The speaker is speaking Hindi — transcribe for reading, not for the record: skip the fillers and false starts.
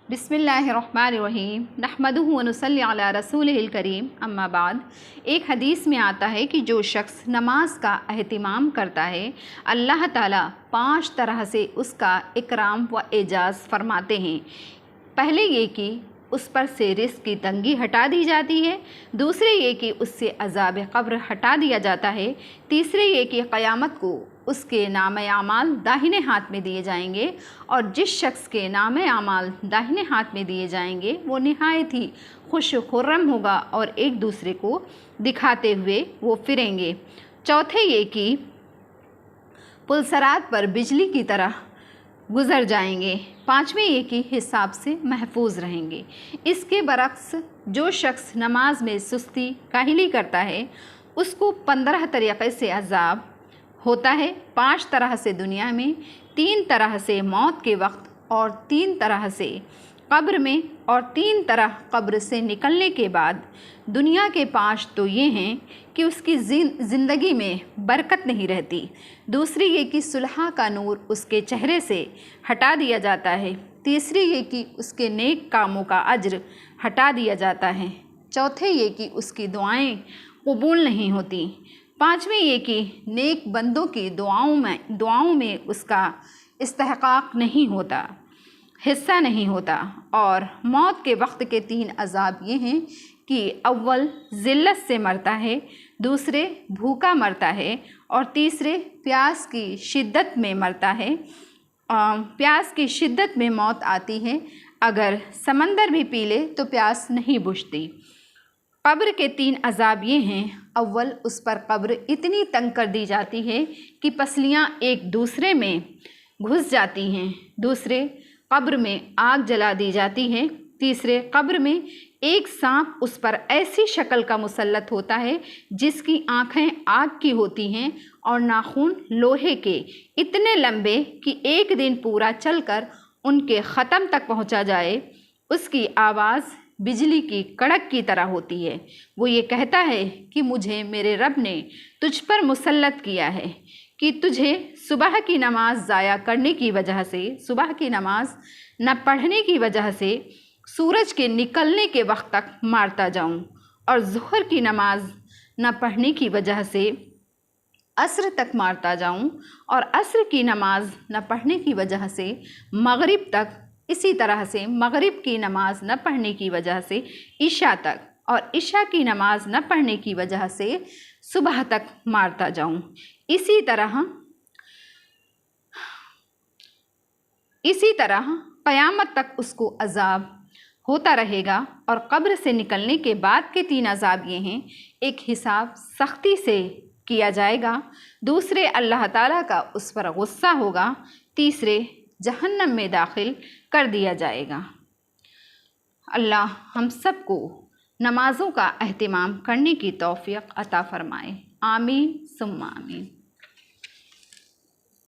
बिस्मिल्लाहिर्रहमानिर्रहीम नहमदुहु व नुसल्ली अला रसूलिहिल करीम अम्मा बाद। एक हदीस में आता है कि जो शख्स नमाज का अहतिमाम करता है अल्लाह ताला 5 तरह से उसका इकराम व एजाज़ फरमाते हैं। पहले ये कि उस पर से रिज़्क़ की तंगी हटा दी जाती है, दूसरे ये कि उससे अज़ाब क़ब्र हटा दिया जाता है, तीसरे ये कि क़यामत को उसके नाम आमाल दाहिने हाथ में दिए जाएंगे और जिस शख्स के नाम आमाल दाहिने हाथ में दिए जाएंगे वो निहायत ही खुश खुर्रम होगा और एक दूसरे को दिखाते हुए वो फिरेंगे। चौथे ये कि पुलसरात पर बिजली की तरह गुज़र जाएंगे। पाँचवें ये कि हिसाब से महफूज रहेंगे। इसके बरक्स जो शख्स नमाज में सुस्ती काहिली करता है उसको 15 तरीक़े से अज़ाब होता है, 5 तरह से दुनिया में, 3 तरह से मौत के वक्त और 3 तरह से कब्र में और 3 तरह कब्र से निकलने के बाद। दुनिया के 5 तो ये हैं कि उसकी ज़िंदगी में बरकत नहीं रहती, दूसरी ये कि सुलह का नूर उसके चेहरे से हटा दिया जाता है, तीसरी ये कि उसके नेक कामों का अज्र हटा दिया जाता है, चौथे ये कि उसकी दुआएं कबूल नहीं होती, पाँचवें ये कि नेक बंदों की दुआओं में उसका इस्तेहकाक नहीं होता, हिस्सा नहीं होता। और मौत के वक्त के 3 अज़ाब ये हैं कि अव्वल ज़िल्लत से मरता है, दूसरे भूखा मरता है और तीसरे प्यास की शिद्दत में मरता है। प्यास की शिद्दत में मौत आती है, अगर समंदर भी पी ले तो प्यास नहीं बुझती। कब्र के 3 अज़ाब ये हैं, अव्वल उस पर कब्र इतनी तंग कर दी जाती है कि पसलियाँ एक दूसरे में घुस जाती हैं, दूसरे कब्र में आग जला दी जाती है, तीसरे कब्र में एक सांप उस पर ऐसी शक्ल का मुसल्लत होता है जिसकी आँखें आग की होती हैं और नाखून लोहे के, इतने लंबे कि एक दिन पूरा चलकर उनके ख़त्म तक पहुँचा जाए। उसकी आवाज़ बिजली की कड़क की तरह होती है। वो ये कहता है कि मुझे मेरे रब ने तुझ पर मुसल्लत किया है कि तुझे सुबह की नमाज ज़ाया करने की वजह से, सुबह की नमाज न पढ़ने की वजह से सूरज के निकलने के वक्त तक मारता जाऊं और ज़ुहर की नमाज न पढ़ने की वजह से असर तक मारता जाऊं और असर की नमाज न पढ़ने की वजह से मगरिब तक, इसी तरह से मगरिब की नमाज न पढ़ने की वजह से इशा तक और इशा की नमाज न पढ़ने की वजह से सुबह तक मारता जाऊं। इसी तरह क़यामत तक उसको अज़ाब होता रहेगा। और कब्र से निकलने के बाद के 3 अज़ाब ये हैं, एक हिसाब सख्ती से किया जाएगा, दूसरे अल्लाह ताला का उस पर गुस्सा होगा, तीसरे जहन्नम में दाखिल कर दिया जाएगा। अल्लाह हम सबको नमाज़ों का एहतिमाम करने की तौफ़ीक़ अता फ़रमाए। आमीन सुम्मा आमीन।